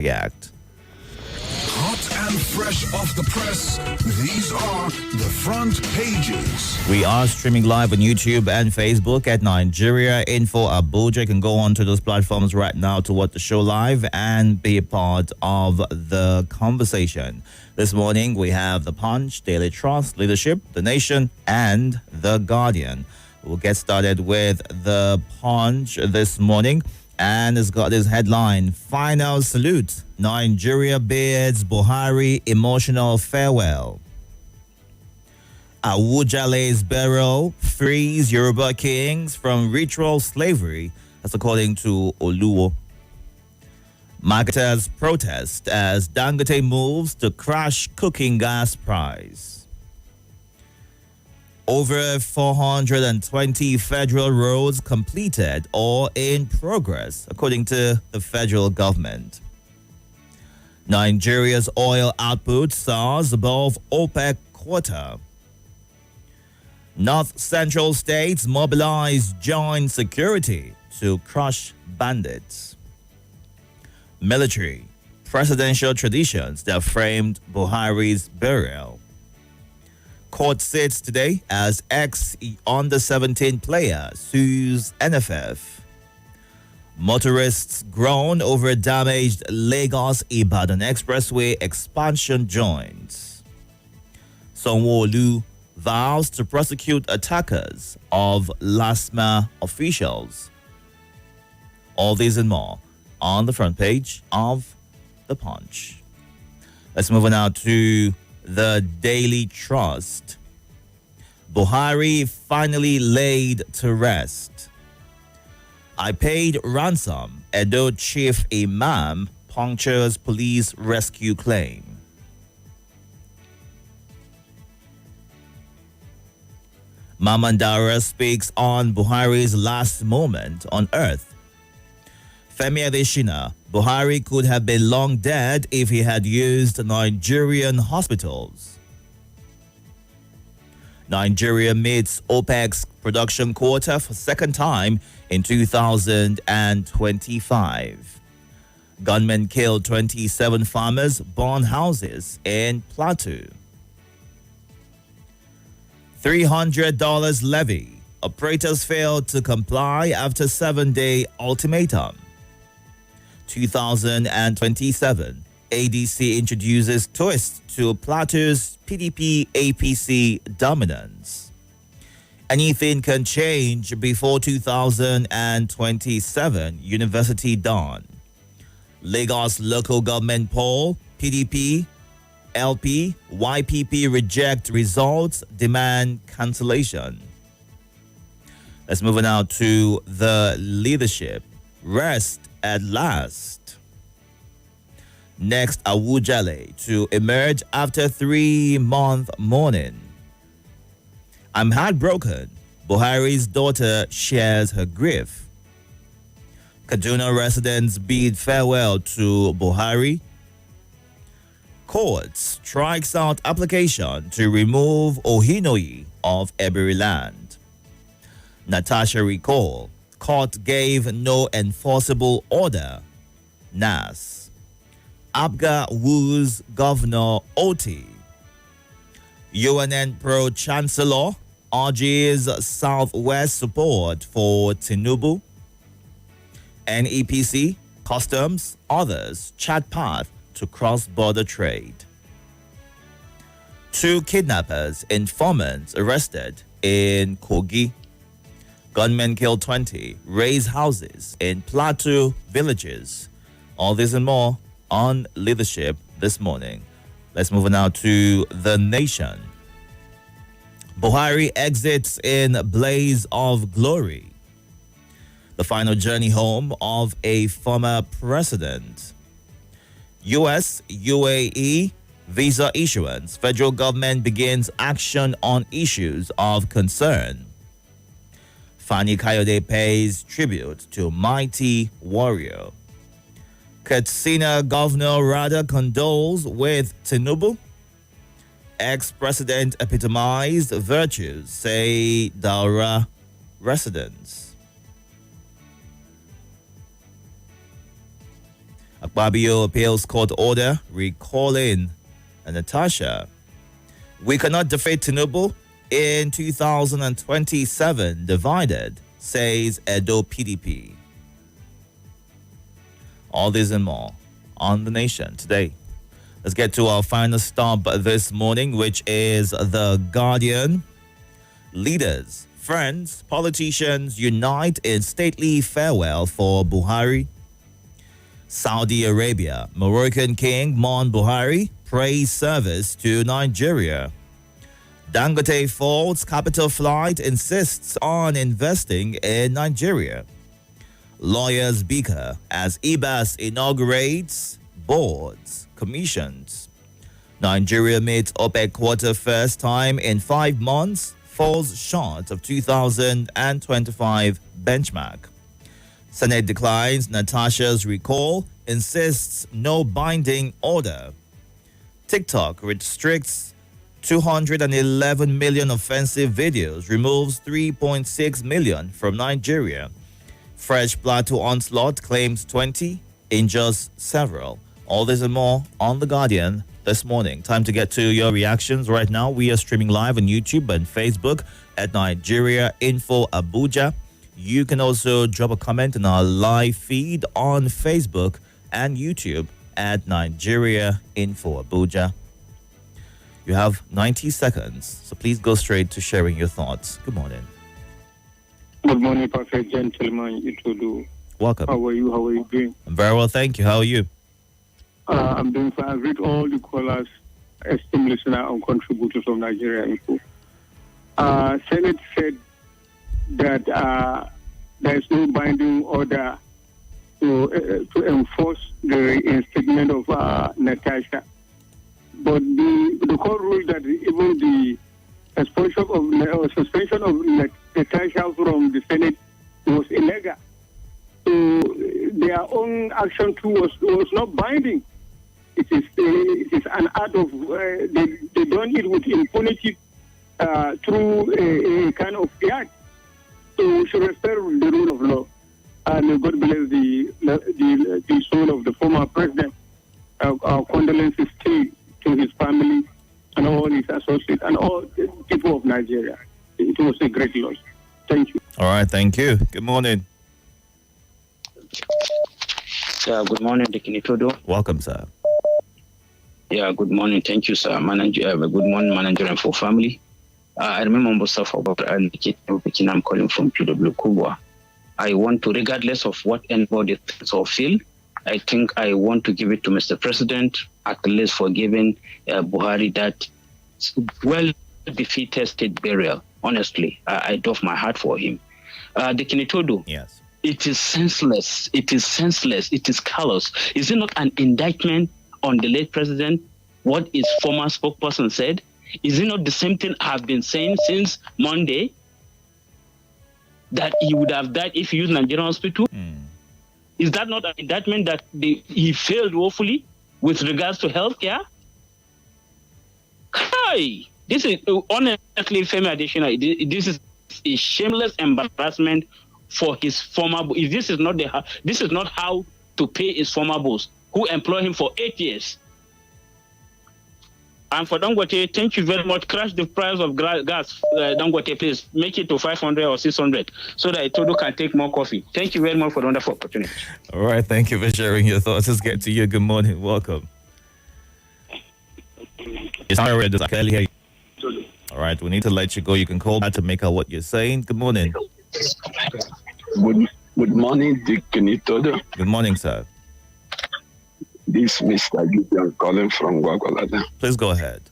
react. Hot and fresh off the press, these are the front pages. We are streaming live on YouTube and Facebook at Nigeria Info Abuja. You can go on to those platforms right now to watch the show live and be a part of the conversation. This morning, we have The Punch, Daily Trust, Leadership, The Nation, and The Guardian. We'll get started with The Punch this morning. And it's got this headline, Final Salute, Nigeria bids Buhari emotional farewell. Awujale's burial frees Yoruba kings from ritual slavery. That's according to Oluwo. Marketers protest as Dangote moves to crash cooking gas price. Over 420 federal roads completed or in progress, according to the federal government. Nigeria's oil output soars above OPEC quota. North Central states mobilize joint security to crush bandits. Military, presidential traditions that framed Buhari's burial. Court sits today as ex-under-17 player sues NFF. Motorists groan over damaged Lagos-Ibadan Expressway expansion joints. Sanwo-Olu vows to prosecute attackers of LASMA officials. All these and more on the front page of The Punch. Let's move on now to the Daily Trust. Buhari finally laid to rest. I paid ransom. Edo chief imam punctures police rescue claim. Mamandara speaks on Buhari's last moment on earth. Femi Adesina, Buhari could have been long dead if he had used Nigerian hospitals. Nigeria meets OPEC's production quota for second time in 2025. Gunmen killed 27 farmers, burn houses in Plateau. $300 levy. Operators failed to comply after 7-day ultimatum. 2027, ADC introduces twist to Plateau's PDP-APC dominance. Anything can change before 2027, University dawn. Lagos local government poll, PDP, LP, YPP reject results, demand cancellation. Let's move on now to the leadership. Rest at last. Next, Awujale to emerge after 3-month mourning. I'm heartbroken. Buhari's daughter shares her grief. Kaduna residents bid farewell to Buhari. Court strikes out application to remove Ohinoyi of Ebiri land. Natasha recall. Court gave no enforceable order. NAS. ABGA woos Governor Oti. UNN Pro-Chancellor urges Southwest support for Tinubu. NEPC, Customs, others chart path to cross-border trade. 2 kidnappers, informants arrested in Kogi. Gunmen kill 20, raise houses in Plateau villages. All this and more on leadership this morning. Let's move on now to The Nation. Buhari exits in blaze of glory. The final journey home of a former president. US, UAE, visa issuance. Federal government begins action on issues of concern. Fani Kayode pays tribute to mighty warrior. Katsina Governor Rada condoles with Tinubu. Ex-president epitomized virtues, say Daura residents. Akpabio appeals court order recalling Natasha. We cannot defeat Tinubu in 2027, divided, says Edo PDP. All this and more on The Nation today. Let's get to our final stop this morning, which is The Guardian. Leaders, friends, politicians unite in stately farewell for Buhari. Saudi Arabia, Moroccan King Mon Buhari prays service to Nigeria. Dangote faults capital flight, insists on investing in Nigeria. Lawyers bicker as IBAS inaugurates boards, commissions. Nigeria meets OPEC quarter first time in 5 months, falls short of 2025 benchmark. Senate declines Natasha's recall, insists no binding order. TikTok restricts 211 million offensive videos, removes 3.6 million from Nigeria. Fresh Plateau onslaught claims 20, injures several. All this and more on The Guardian this morning. Time to get to your reactions right now. We are streaming live on YouTube and Facebook at Nigeria Info Abuja. You can also drop a comment in our live feed on Facebook and YouTube at Nigeria Info Abuja. You have 90 seconds, so please go straight to sharing your thoughts. Good morning. Good morning, perfect gentleman. Itodo. Welcome. How are you? How are you doing? I'm very well, thank you. How are you? I'm doing fine. I've read all the callers, esteemed listener, and contributors of Nigeria Info. Senate said that there is no binding order to enforce the reinstatement of Natasha. But the court ruled that even the suspension of Natasha from the Senate was illegal. So their own action too was not binding. It is an act of they done it with impunity through a kind of act. So we should respect the rule of law. And God bless the soul of the former president. Our condolences to his family and all his associates and all the people of Nigeria. It was a great loss. Thank you. All right, thank you. Good morning. Good morning, Itodo. Welcome, sir. Yeah, good morning. Thank you, sir. Good morning, manager and for family. I remember myself about I'm calling from PW Kubwa. I want to, regardless of what anybody thinks or feel, I think I want to give it to Mr. President, at least for giving Buhari that well-defeated state burial. Honestly, I doff my heart for him. Itodo. Yes. It is senseless. It is senseless. It is callous. Is it not an indictment on the late president? What his former spokesperson said? Is it not the same thing I've been saying since Monday? That he would have died if he used Nigerian hospital? Is that not an indictment that he failed woefully with regards to healthcare? Hi! This is, honestly, Femi Adesina, this is a shameless embarrassment for his former boss. If this is not how to pay his former boss, who employed him for 8 years. And for Dangote, thank you very much. Crash the price of gas, Dangote, please. Make it to 500 or 600 so that Itodo can take more coffee. Thank you very much for the wonderful opportunity. All right, thank you for sharing your thoughts. Let's get to you. Good morning. Welcome. It's not ready. I can hear you. All right, we need to let you go. You can call back to make out what you're saying. Good morning. Good morning, Itodo. Good morning, sir. This is Mr. Gideon calling from Gwagwalada. Please go ahead.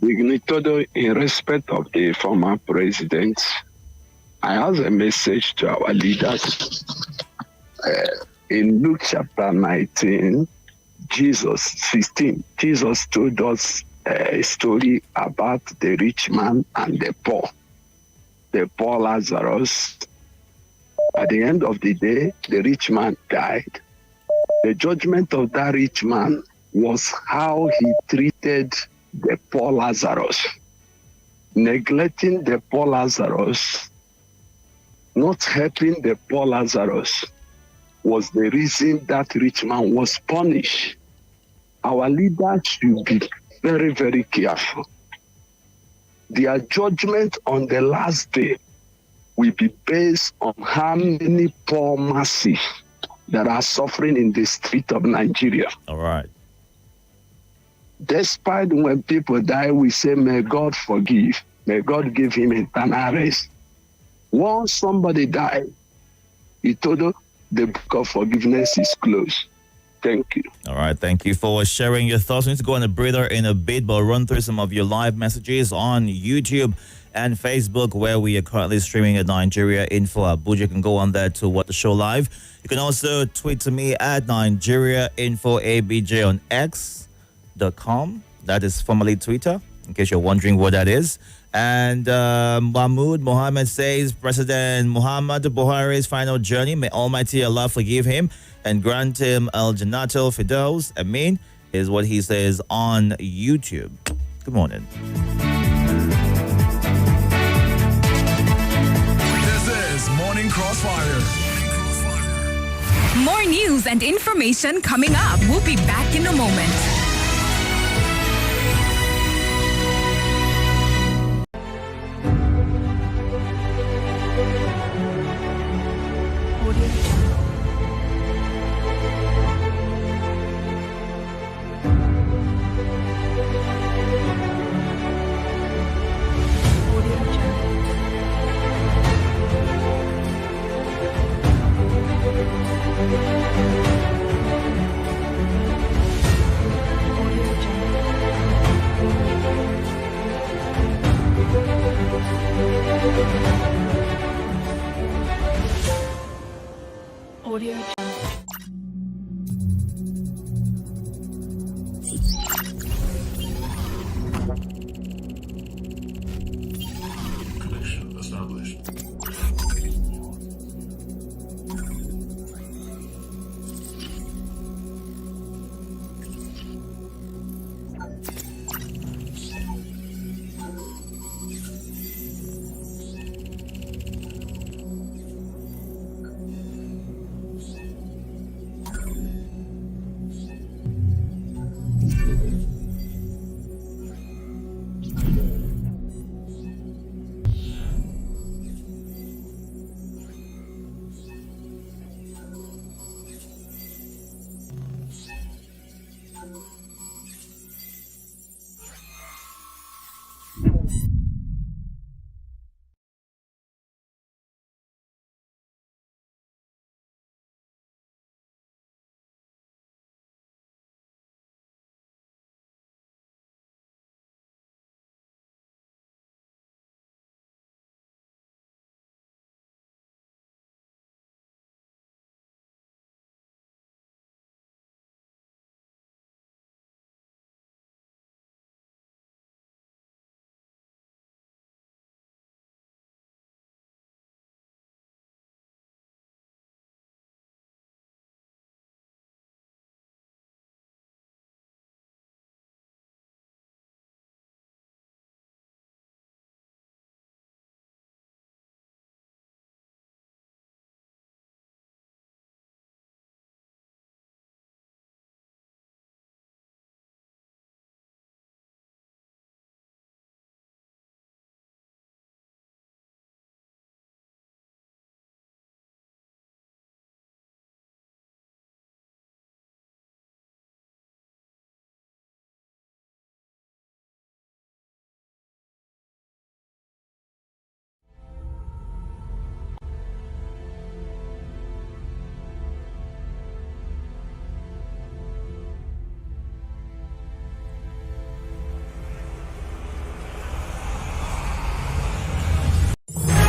Itodo, in respect of the former president, I have a message to our leaders. In Luke chapter 19, Jesus told us a story about the rich man and the poor Lazarus. At the end of the day, the rich man died. The judgment of that rich man was how he treated the poor Lazarus. Neglecting the poor Lazarus, not helping the poor Lazarus, was the reason that rich man was punished. Our leaders should be very, very careful. Their judgment on the last day will be based on how many poor masses that are suffering in the street of Nigeria. All right. Despite when people die, we say, may God forgive. May God give him eternal rest. Once somebody dies, Itodo, the book of forgiveness is closed. Thank you. All right. Thank you for sharing your thoughts. We need to go on a breather in a bit, but run through some of your live messages on YouTube and Facebook, where we are currently streaming at Nigeria Info Abuja. You can go on there to watch the show live. You can also tweet to me at Nigeria Info ABJ on X.com. That is formerly Twitter, in case you're wondering what that is. And Mahmoud Mohammed says, President Muhammad Buhari's final journey, may Almighty Allah forgive him and grant him Al Jannatul Firdaus. Amin, is what he says on YouTube. Good morning. This is Morning Crossfire. More news and information coming up. We'll be back in a moment.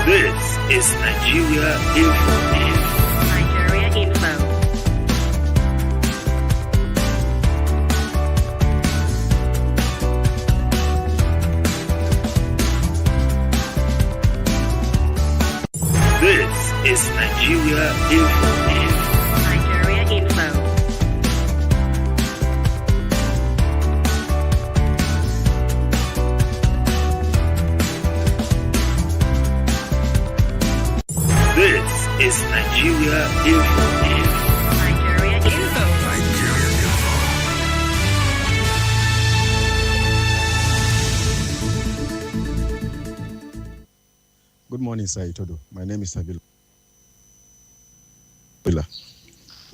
This is Nigeria Info. Nigeria Info. This is Nigeria Info. Nigeria Info. This is Nigeria Info. morning, Sir Itodo. My name is Abila.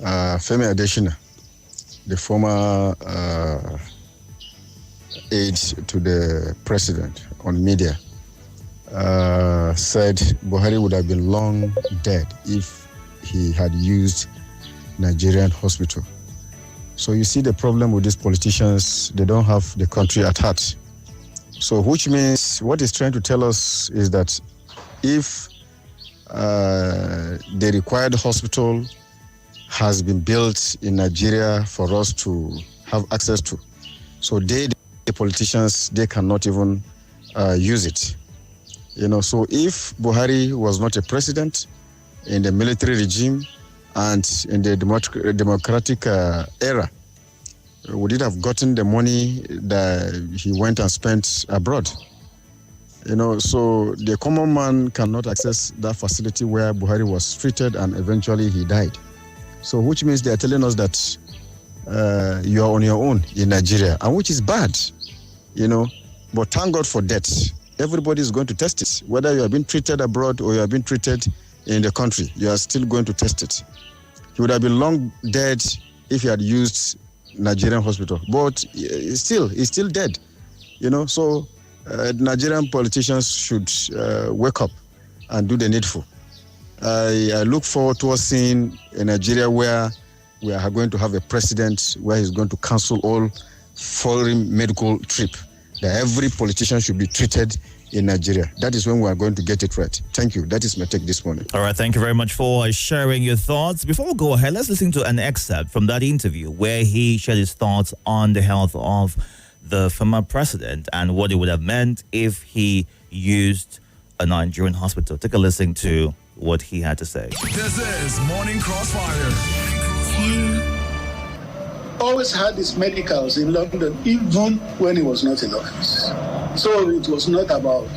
Femi Adesina, the former aide to the president on media, said Buhari would have been long dead if he had used Nigerian hospital. So you see the problem with these politicians, they don't have the country at heart. So which means what he's trying to tell us is that if the required hospital has been built in Nigeria for us to have access to, so the politicians, they cannot even use it. So if Buhari was not a president in the military regime and in the democratic era, would it have gotten the money that he went and spent abroad? So the common man cannot access that facility where Buhari was treated and eventually he died. So which means they are telling us that you are on your own in Nigeria, and which is bad, But thank God for that. Everybody is going to test it. Whether you have been treated abroad or you have been treated in the country, you are still going to test it. He would have been long dead if he had used Nigerian hospital, but he's still dead, So Nigerian politicians should wake up and do the needful. I look forward to us seeing a Nigeria where we are going to have a president where he's going to cancel all foreign medical trip. That every politician should be treated in Nigeria. That is when we are going to get it right. Thank you. That is my take this morning. All right. Thank you very much for sharing your thoughts. Before we go ahead, let's listen to an excerpt from that interview where he shared his thoughts on the health of the former president and what it would have meant if he used a Nigerian hospital. Take a listen to what he had to say. This is Morning Crossfire. Always had his medicals in London, even when he was not in office. So it was not about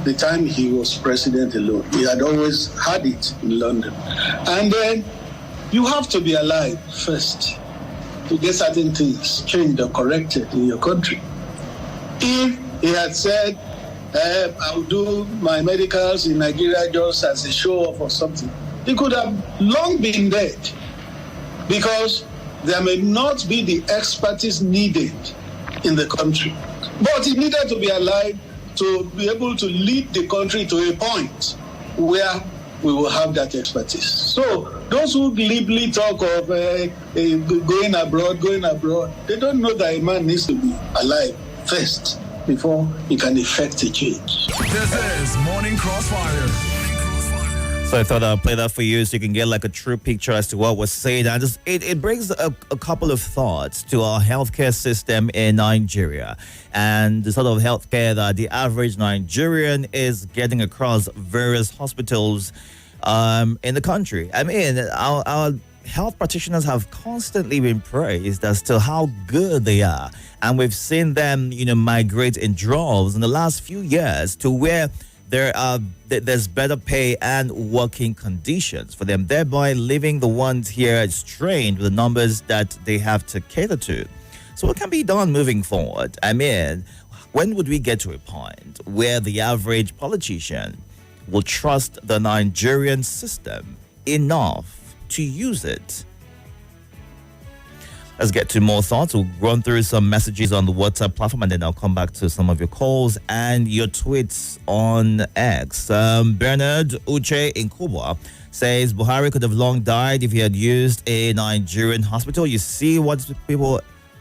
the time he was president alone. He had always had it in London. And then you have to be alive first to get certain things changed or corrected in your country. If he had said, I'll do my medicals in Nigeria just as a show-off or something, he could have long been dead, because there may not be the expertise needed in the country. But he needed to be alive to be able to lead the country to a point where we will have that expertise. So those who glibly talk of going abroad, they don't know that a man needs to be alive first before he can effect a change. This is Morning Crossfire. So I thought I'll play that for you so you can get like a true picture as to what was said. And just, it brings a couple of thoughts to our healthcare system in Nigeria and the sort of healthcare that the average Nigerian is getting across various hospitals in the country. I mean, our health practitioners have constantly been praised as to how good they are. And we've seen them, migrate in droves in the last few years to where there's better pay and working conditions for them, thereby leaving the ones here strained with the numbers that they have to cater to. So what can be done moving forward? I mean, when would we get to a point where the average politician will trust the Nigerian system enough to use it? Let's get to more thoughts. We'll run through some messages on the WhatsApp platform, and then I'll come back to some of your calls and your tweets on X. Bernard Uche in Kubwa says Buhari could have long died if he had used a Nigerian hospital. You see what people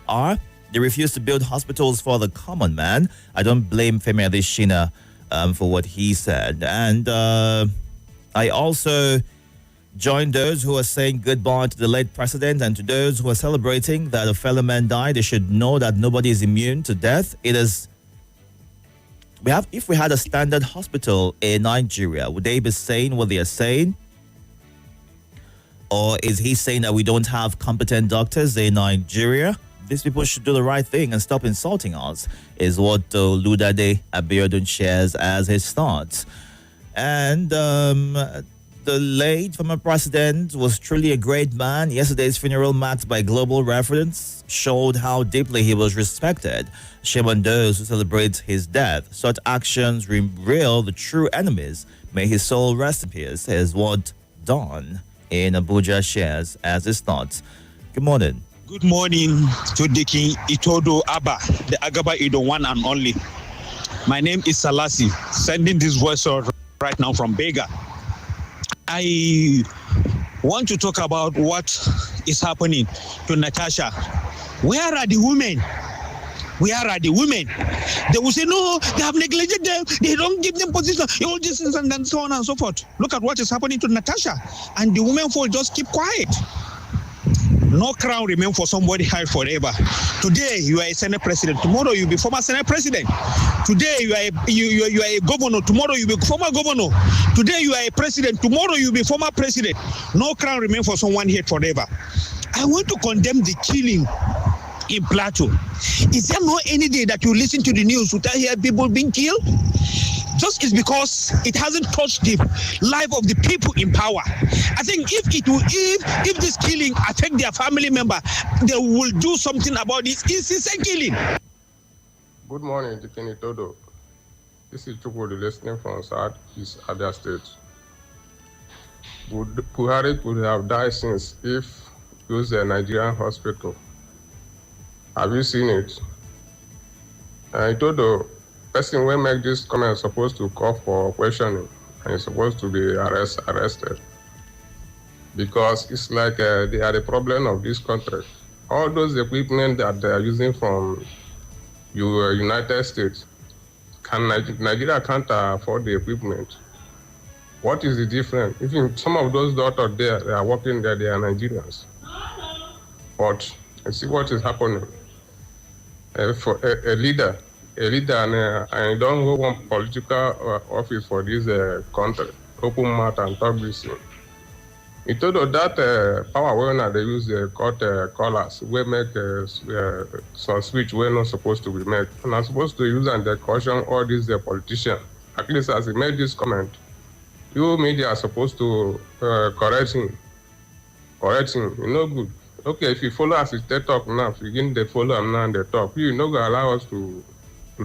are? They refuse to build hospitals for the common man. I don't blame Femi Adesina for what he said. And I also join those who are saying goodbye to the late president, and to those who are celebrating that a fellow man died. They should know that nobody is immune to death. If we had a standard hospital in Nigeria, would they be saying what they are saying? Or is he saying that we don't have competent doctors in Nigeria? These people should do the right thing and stop insulting us, is what Ludade Abiodun shares as his thoughts. And the late former president was truly a great man. Yesterday's funeral, marked by global reference, showed how deeply he was respected. Shame on those who celebrate his death. Such actions reveal the true enemies. May his soul rest in peace, is what Don in Abuja shares as his thoughts. Good morning. Good morning to the King Itodo Abba, the Agaba Ido one and only. My name is Salasi, sending this voice right now from Bega. I want to talk about what is happening to Natasha. Where are the women? Where are the women? They will say, no, they have neglected them. They don't give them position. All this and then so on and so forth. Look at what is happening to Natasha. And the women will just keep quiet. No crown remain for somebody high forever. Today you are a Senate president. Tomorrow you'll be former Senate president. Today you are a governor. Tomorrow you'll be former governor. Today you are a president. Tomorrow you'll be former president. No crown remain for someone here forever. I want to condemn the killing in Plateau. Is there no any day that you listen to the news without hear people being killed? Just is because it hasn't touched the life of the people in power. I think if this killing affect their family member, they will do something about this. It's a killing. Good morning, Deacon Itodo. This is Chukwu listening from Southeast Abia State. Buhari could have died since if used a Nigerian hospital. Have you seen it? Itodo, person when make this comment is supposed to call for questioning and is supposed to be arrested, because it's like they are the problem of this country. All those equipment that they are using from United States, Nigeria can't afford the equipment. What is the difference? Even some of those doctors there, they are working there, they are Nigerians. But you see what is happening. For a leader, and I don't go one political office for this country, open mouth and talk this thing. It told that power when they use court callers, we make some speech we're not supposed to be made. And I'm supposed to use and they caution all these politicians. At least as he made this comment, you media are supposed to correct him. You know good. Okay, if you follow us, they talk now. If you begin to follow them now and they talk, you know going to allow us to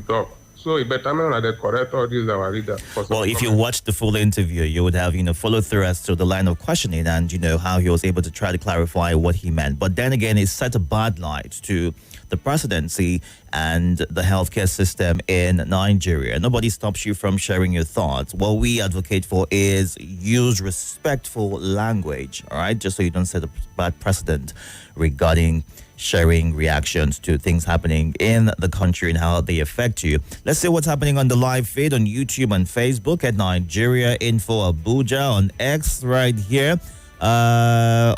talk. So it better know that they correct all these our leaders. Well, if you watched the full interview, you would have, followed through as to the line of questioning and, how he was able to try to clarify what he meant. But then again, it set a bad light to the presidency and the healthcare system in Nigeria. Nobody stops you from sharing your thoughts. What we advocate for is use respectful language, all right? Just so you don't set a bad precedent regarding sharing reactions to things happening in the country and how they affect you. Let's see what's happening on the live feed on YouTube and Facebook at Nigeria Info Abuja, on X right here. Wale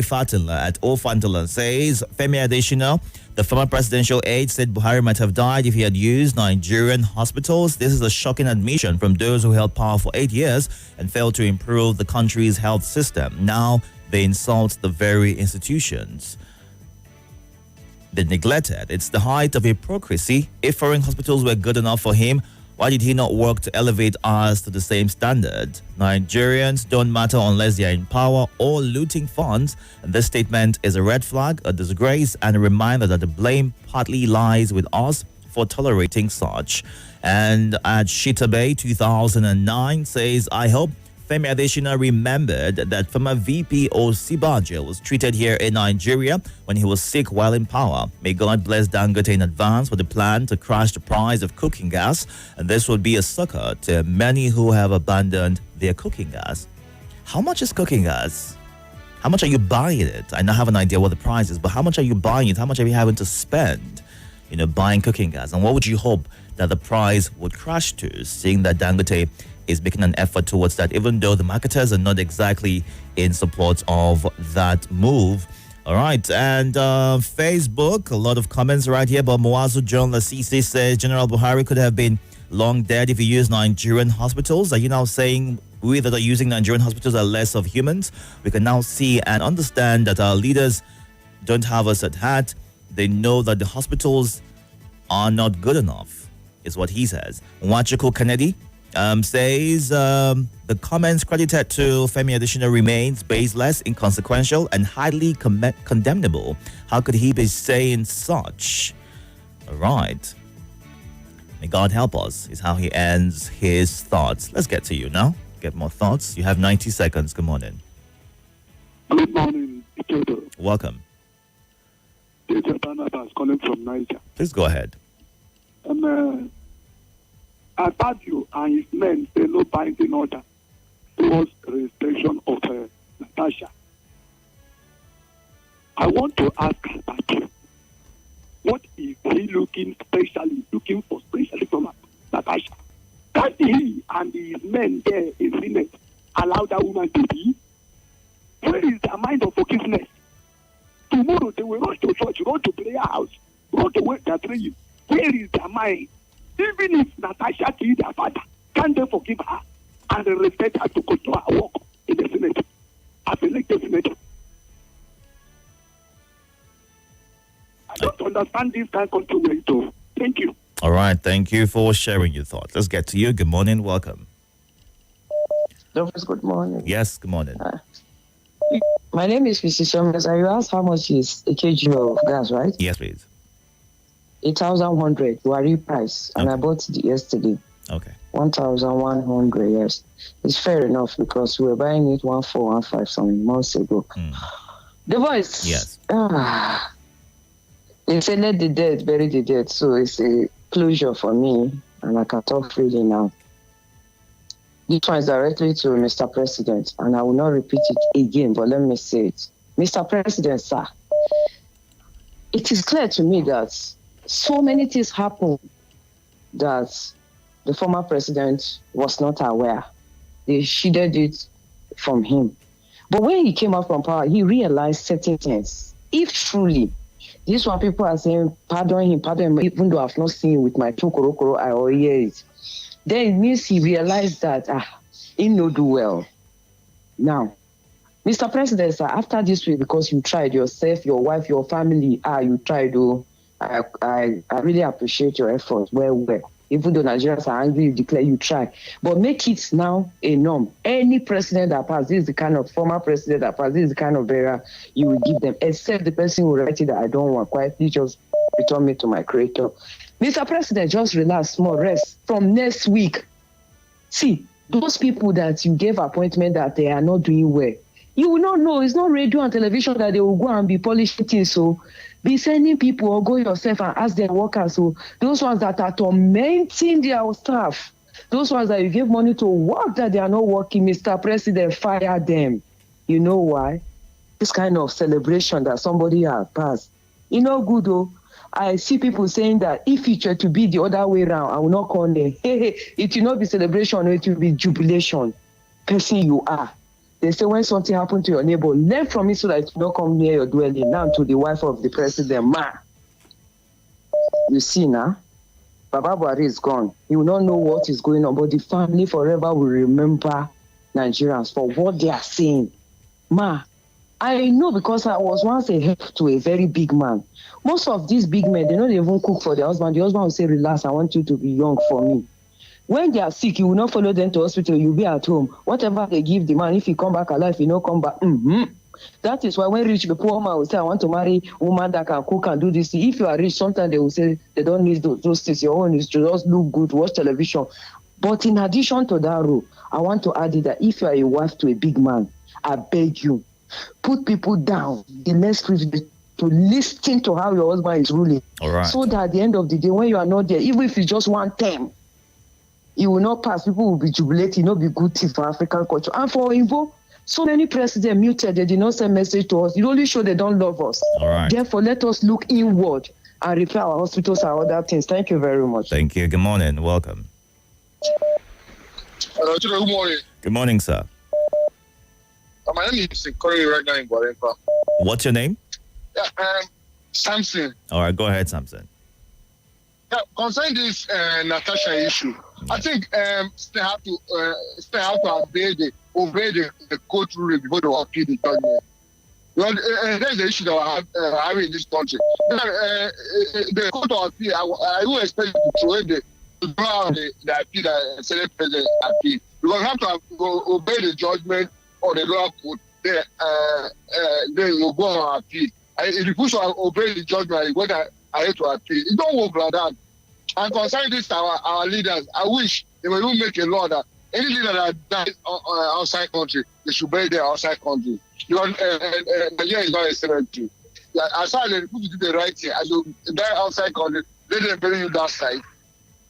Fatila at Ofantala says, Femi Adesina, the former presidential aide, said Buhari might have died if he had used Nigerian hospitals. This is a shocking admission from those who held power for 8 years and failed to improve the country's health system. Now they insult the very institutions they neglected. It's the height of hypocrisy. If foreign hospitals were good enough for him, why did he not work to elevate ours to the same standard? Nigerians don't matter unless they are in power or looting funds. And this statement is a red flag, a disgrace, and a reminder that the blame partly lies with us for tolerating such. And at Shitabe 2009 says, I hope Femi Adesina remembered that former VP Osibajo was treated here in Nigeria when he was sick while in power. May God bless Dangote in advance for the plan to crash the price of cooking gas, and this would be a succor to many who have abandoned their cooking gas. How much is cooking gas? How much are you buying it? I now have an idea what the price is, but how much are you buying it? How much are you having to spend, buying cooking gas? And what would you hope that the price would crash to, seeing that Dangote is making an effort towards that, even though the marketers are not exactly in support of that move. All right, and Facebook, a lot of comments right here, but Moazu John Lasisi says General Buhari could have been long dead if he used Nigerian hospitals. Are you now saying we that are using Nigerian hospitals are less of humans? We can now see and understand that our leaders don't have us at heart. They know that the hospitals are not good enough, is what he says. Nwachukwu Kennedy, Says the comments credited to Femi Adesina remains baseless, inconsequential, and highly condemnable. How could he be saying such? All right. May God help us, is how he ends his thoughts. Let's get to you now. Get more thoughts. You have 90 seconds. Good morning. Good morning, Itodo. Welcome. This is Barnabas calling from Niger. Please go ahead. Itodo and his men say no binding order towards restriction of Natasha. I want to ask Itodo, what is he looking for specially from Natasha? Can he and his men there in Senate allow that woman to be? Where is their mind of forgiveness? Tomorrow they will rush to church, run to prayer house, run to work their praying. Where is their mind? Even if Natasha killed their father, can they forgive her and respect her to continue her work in the Senate? I feel like the Senate. I don't understand this kind of country. Thank you. All right. Thank you for sharing your thoughts. Let's get to you. Good morning. Welcome. Good morning. Yes, good morning. My name is Mrs. Shomers. You asked how much is a kg of gas, right? Yes, please. 8,100 Wari price, and I bought it yesterday. Okay. 1,100. Yes, it's fair enough because we were buying it 1,415 some months ago. The voice. Yes. They say let the dead bury the dead, so it's a closure for me, and I can talk freely now. This one is directly to Mr. President, and I will not repeat it again, but let me say it. Mr. President, sir, it is clear to me that so many things happened that the former president was not aware. They shielded it from him. But when he came out from power, he realized certain things. If truly, this one people are saying, pardon him, even though I've not seen it with my two korokoro, I will hear it. Then it means he realized that he no do well. Now, Mr. President, sir, after this week, because you tried yourself, your wife, your family, you tried to, I really appreciate your efforts. Well. Even though Nigerians are angry, you declare you try. But make it now a norm. Any president that passed, this is the kind of former president that passed, this is the kind of bearer you will give them, except the person who write it that I don't want. Quietly just return me to my creator. Mr. President, just relax, small rest from next week. See, those people that you gave appointment that they are not doing well, you will not know. It's not radio and television that they will go and be polishing things. So be sending people or go yourself and ask their workers. So those ones that are tormenting their staff, those ones that you give money to work that they are not working, Mr. President, fire them. You know why? This kind of celebration that somebody has passed. You know, good though. I see people saying that if it were to be the other way around, I will not call them. It will not be celebration, it will be jubilation. Person you are. They say when something happened to your neighbor, learn from it so that it will not come near your dwelling. Now to the wife of the president, ma. You see now, Baba Buhari is gone. He will not know what is going on, but the family forever will remember Nigerians for what they are saying. Ma, I know because I was once a help to a very big man. Most of these big men, they don't even cook for their husband. The husband will say, relax, I want you to be young for me. When they are sick, you will not follow them to hospital. You'll be at home. Whatever they give the man, if he come back alive, he not come back. That is why when rich people will say, I want to marry a woman that can cook and do this. If you are rich, sometimes they will say they don't need those things. Your own is to just look good, watch television. But in addition to that rule, I want to add it that if you are a wife to a big man, I beg you, put people down. The next privilege to listen to how your husband is ruling. All right. So that at the end of the day, when you are not there, even if it's just one term, it will not pass. People will be jubilating, not be good thing for African culture. And for Igbo, so many presidents muted, they did not send message to us. It only shows they don't love us. All right. Therefore, let us look inward and repair our hospitals and other things. Thank you very much. Thank you. Good morning. Welcome. Good morning. Good morning, sir. My name is Corey right now in Guatemala. What's your name? Yeah, Samson. All right, go ahead, Samson. Yeah, concerning this Natasha issue, I think they have to obey the court ruling before they appeal the judgment. Well, that's the issue that I have in this country. The court of appeal, I will expect to throw away to draw out the appeal that Senate President appeal. Because you have to obey the judgment or the law court, then you go on appeal. And if you push on obey the judgment, you go ahead to appeal. It don't work like that. And concerning this, our leaders, I wish they will even make a law that any leader that dies outside country, they should bury their outside country. Because Nigeria is not a cemetery. As far as they put the right here, as you die outside country, let them bury you that side.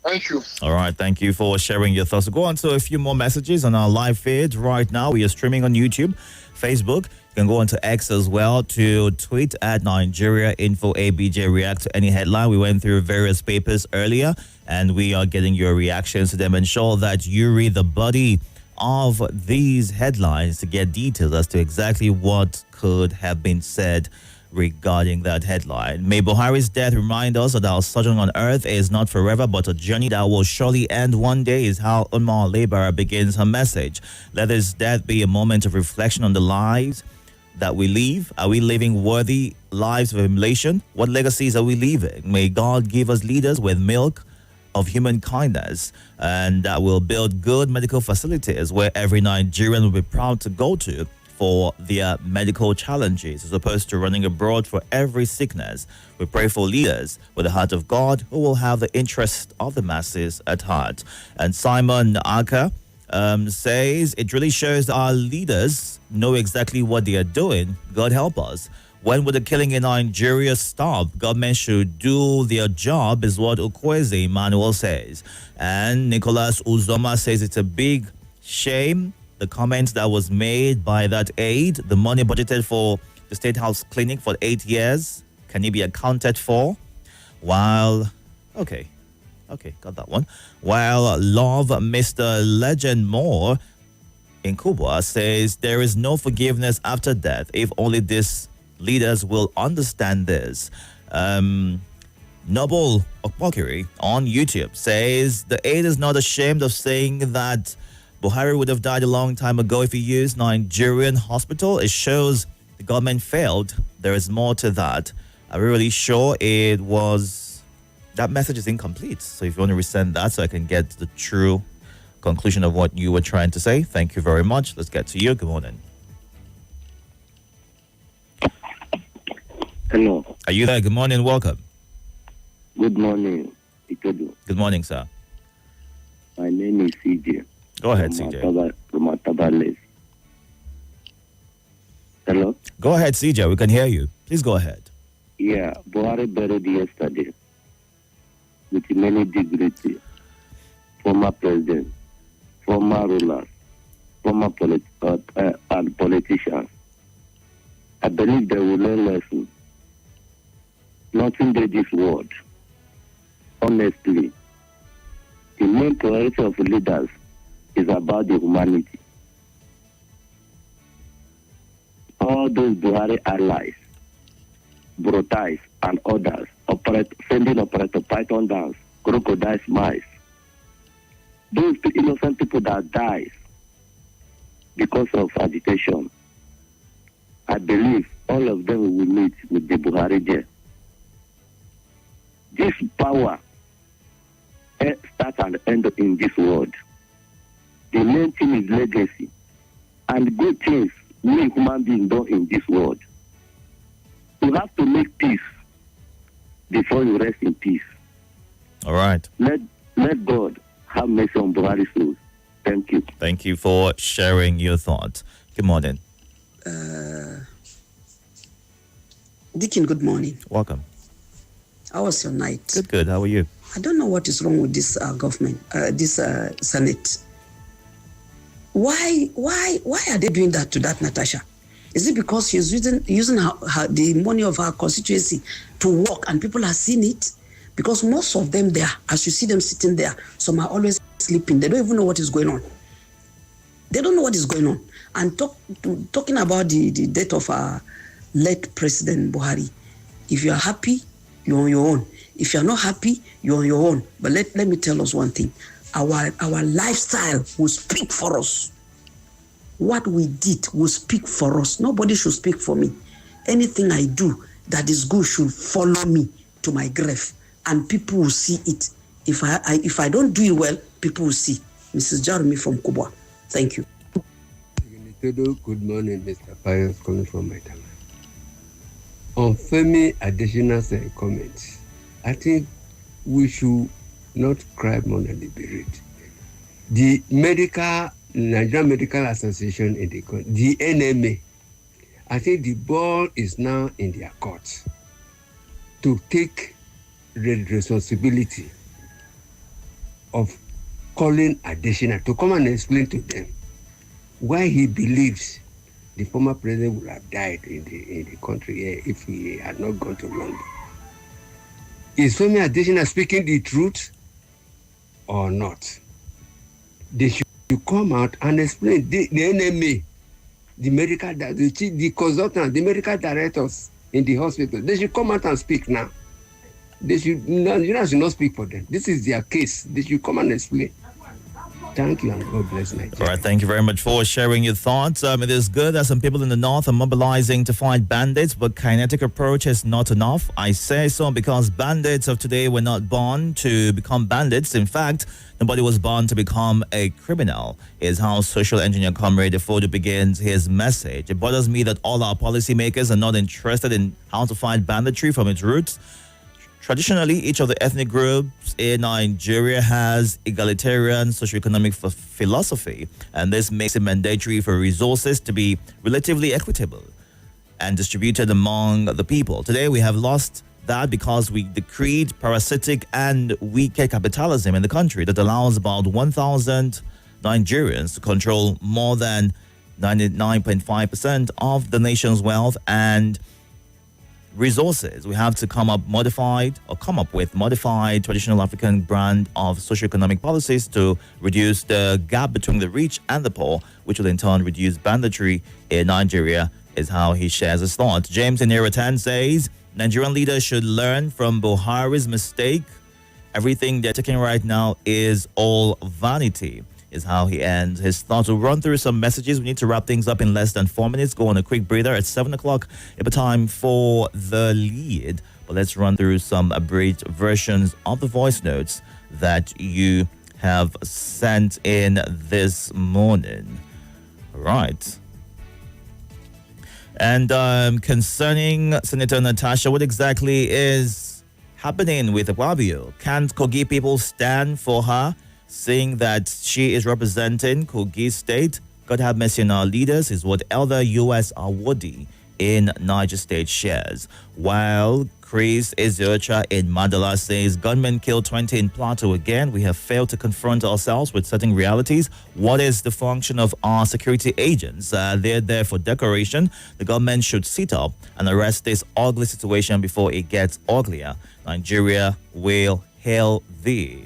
Thank you. All right, thank you for sharing your thoughts. Go on to a few more messages on our live feed right now. We are streaming on YouTube, Facebook. You can go on to X as well to tweet at Nigeria Info ABJ. React to any headline. We went through various papers earlier, and we are getting your reactions to them. Ensure that you read the body of these headlines to get details as to exactly what could have been said regarding that headline. May Buhari's death remind us that our sojourn on earth is not forever, but a journey that will surely end one day, is how Umar Labara begins her message. Let his death be a moment of reflection on the lives that we live. Are we living worthy lives of emulation? What legacies are we leaving? May God give us leaders with milk of human kindness, and that will build good medical facilities where every Nigerian will be proud to go to for their medical challenges, as opposed to running abroad for every sickness. We pray for leaders with the heart of God who will have the interest of the masses at heart. And Simon Aka says, it really shows that our leaders know exactly what they are doing. God help us. When will the killing in Nigeria stop? Government should do their job, is what Okweze Emmanuel says. And Nicholas Uzoma says it's a big shame the comment that was made by that aide, the money budgeted for the State House Clinic for 8 years, can it be accounted for? While, okay, got that one. While Love Mr. Legend Moore in Kubwa says there is no forgiveness after death. If only these leaders will understand this. Noble Okpokiri on YouTube says the aide is not ashamed of saying that Buhari would have died a long time ago if he used Nigerian hospital. It shows the government failed. There is more to that. Are we really sure it was... That message is incomplete. So if you want to resend that so I can get the true conclusion of what you were trying to say. Thank you very much. Let's get to you. Good morning. Hello. Are you there? Good morning. Welcome. Good morning, Itodo. Good morning, sir. My name is CJ. Go ahead, CJ. From Atabales. Hello? Go ahead, CJ. We can hear you. Please go ahead. Yeah, Buhari buried yesterday with many dignity. Former president, former rulers, former and politicians. I believe they will learn lesson. Nothing did this world. Honestly, the main priority of leaders is about the humanity. All those Buhari allies, Brotais and others, sending Operator Python dance, crocodile smiles. Those innocent people that dies because of agitation, I believe all of them will meet with the Buhari there. This power starts and ends in this world. The main thing is legacy and good things we human beings do in this world. You have to make peace before you rest in peace. All right. Let God have mercy on Buhari's souls. Thank you. Thank you for sharing your thoughts. Good morning. Dickin, good morning. Welcome. How was your night? Good. How are you? I don't know what is wrong with this government, this Senate. Why are they doing that to that Natasha? Is it because she's using the money of her constituency to work and people are seeing it? Because most of them there, as you see them sitting there, some are always sleeping. They don't even know what is going on. They don't know what is going on. And talking about the death of our late President Buhari, if you are happy, you're on your own. If you're not happy, you're on your own. But let me tell us one thing. Our lifestyle will speak for us. What we did will speak for us. Nobody should speak for me. Anything I do that is good should follow me to my grave. And people will see it If I don't do it well, people will see. Mrs. Jeremy from Kubwa. Thank you. Itodo, good morning, Mr. Pius, calling from my town. On Femi Additional's comments, I think we should not cry more than the bereaved. The Nigerian Medical Association in the NMA, I think the ball is now in their court to take the responsibility of calling Additional to come and explain to them why he believes the former president would have died in the country if he had not gone to London. Is Femi Additional speaking the truth or not? They should come out and explain. The NMA, the medical, the consultants, the medical directors in the hospital, they should come out and speak now. Nigerians should not speak for them. This is their case. They should come and explain. Thank you and God bless Nigeria. All right, thank you very much for sharing your thoughts. It is good that some people in the north are mobilizing to fight bandits, but kinetic approach is not enough. I say so because bandits of today were not born to become bandits. In fact, nobody was born to become a criminal, is how social engineer Comrade Itodo begins his message. It bothers me that all our policymakers are not interested in how to fight banditry from its roots. Traditionally, each of the ethnic groups in Nigeria has egalitarian socioeconomic philosophy, and this makes it mandatory for resources to be relatively equitable and distributed among the people. Today, we have lost that because we decreed parasitic and wicked capitalism in the country that allows about 1,000 Nigerians to control more than 99.5% of the nation's wealth and resources. We have to come up with modified traditional African brand of socioeconomic policies to reduce the gap between the rich and the poor, which will in turn reduce banditry in Nigeria, is how he shares his thoughts. James in Iratan says, Nigerian leaders should learn from Buhari's mistake. Everything they're taking right now is all vanity, is how he ends his thoughts. We'll run through some messages. We need to wrap things up in less than 4 minutes. Go on a quick breather at 7 o'clock. It's time for the lead. But let's run through some abridged versions of the voice notes that you have sent in this morning. All right. And concerning Senator Natasha, what exactly is happening with Akpabio? Can't Kogi people stand for her, saying that she is representing Kogi State? God have mercy on our leaders, is what Elder U.S. Awodi in Niger State shares. While Chris Eziocha in Mandala says, gunmen killed 20 in Plateau again. We have failed to confront ourselves with certain realities. What is the function of our security agents? They're there for decoration. The government should sit up and arrest this ugly situation before it gets uglier. Nigeria will hail thee.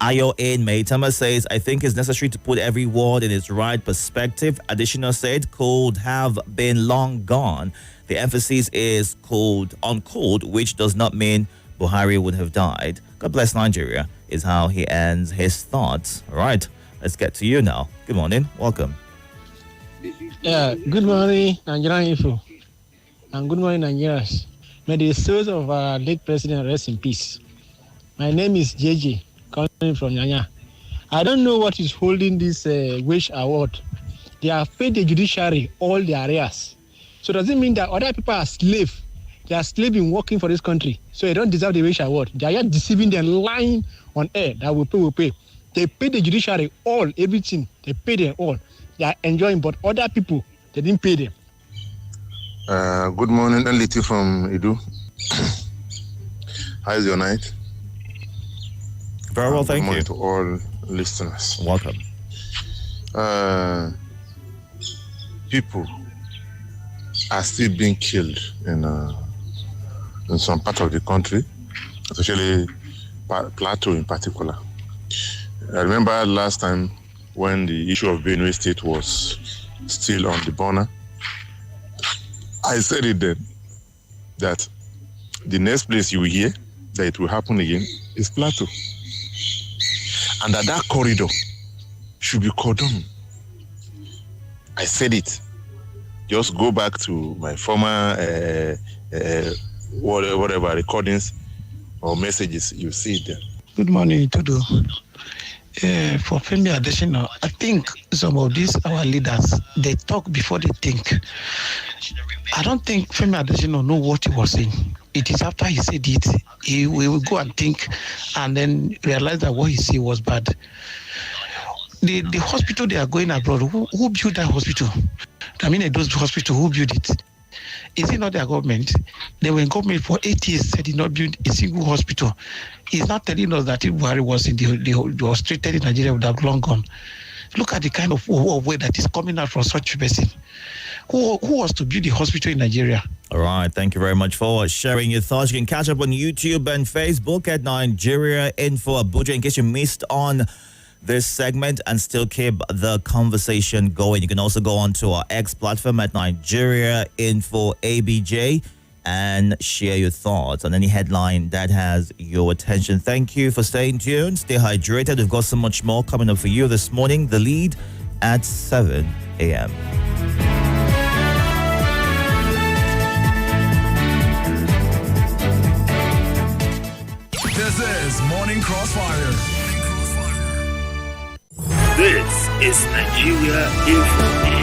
Ayo in Maitama says, I think it's necessary to put every word in its right perspective. Additional said, could have been long gone. The emphasis is on cold, which does not mean Buhari would have died. God bless Nigeria, is how he ends his thoughts. All right, let's get to you now. Good morning. Welcome. Yeah, good morning, Nigerian Info. And good morning, Nigerians. May the souls of our late president rest in peace. My name is JJ, coming from Nyanya. I don't know what is holding this Wish Award. They have paid the judiciary all their arrears. So does it mean that other people are slaves? They are slaves in working for this country. So they don't deserve the Wish Award. They are just deceiving them, lying on air that will pay. They pay the judiciary all, everything. They pay them all. They are enjoying, but other people, they didn't pay them. Good morning, Liti from Idu. How is your night? Very well, thank you. Good morning to all listeners. Welcome. People are still being killed in some part of the country, especially Plateau in particular. I remember last time when the issue of Benue State was still on the burner, I said it then that the next place you will hear that it will happen again is Plateau. And that corridor should be cordoned. I said it. Just go back to my former whatever recordings or messages you see there. Good morning, Itodo. For Femi Adesina, I think some of these our leaders, they talk before they think. I don't think Femi Adesina know what he was saying. It is after he said it, he will go and think and then realize that what he said was bad. The hospital they are going abroad, who built that hospital? I mean, those hospitals, who built it? Is it not their government? They were in government for 8 years, they did not build a single hospital. He's not telling us that if Buhari was treated in Nigeria would have long gone. Look at the kind of way that is coming out from such a person. Who was to build the hospital in Nigeria? All right, thank you very much for sharing your thoughts. You can catch up on YouTube and Facebook at Nigeria Info Abuja in case you missed on this segment and still keep the conversation going. You can also go on to our X platform at Nigeria Info ABJ and share your thoughts on any headline that has your attention. Thank you for staying tuned. Stay hydrated. We've got so much more coming up for you this morning. The Lead at 7 a.m. This is Morning Crossfire. This is Nigeria Info.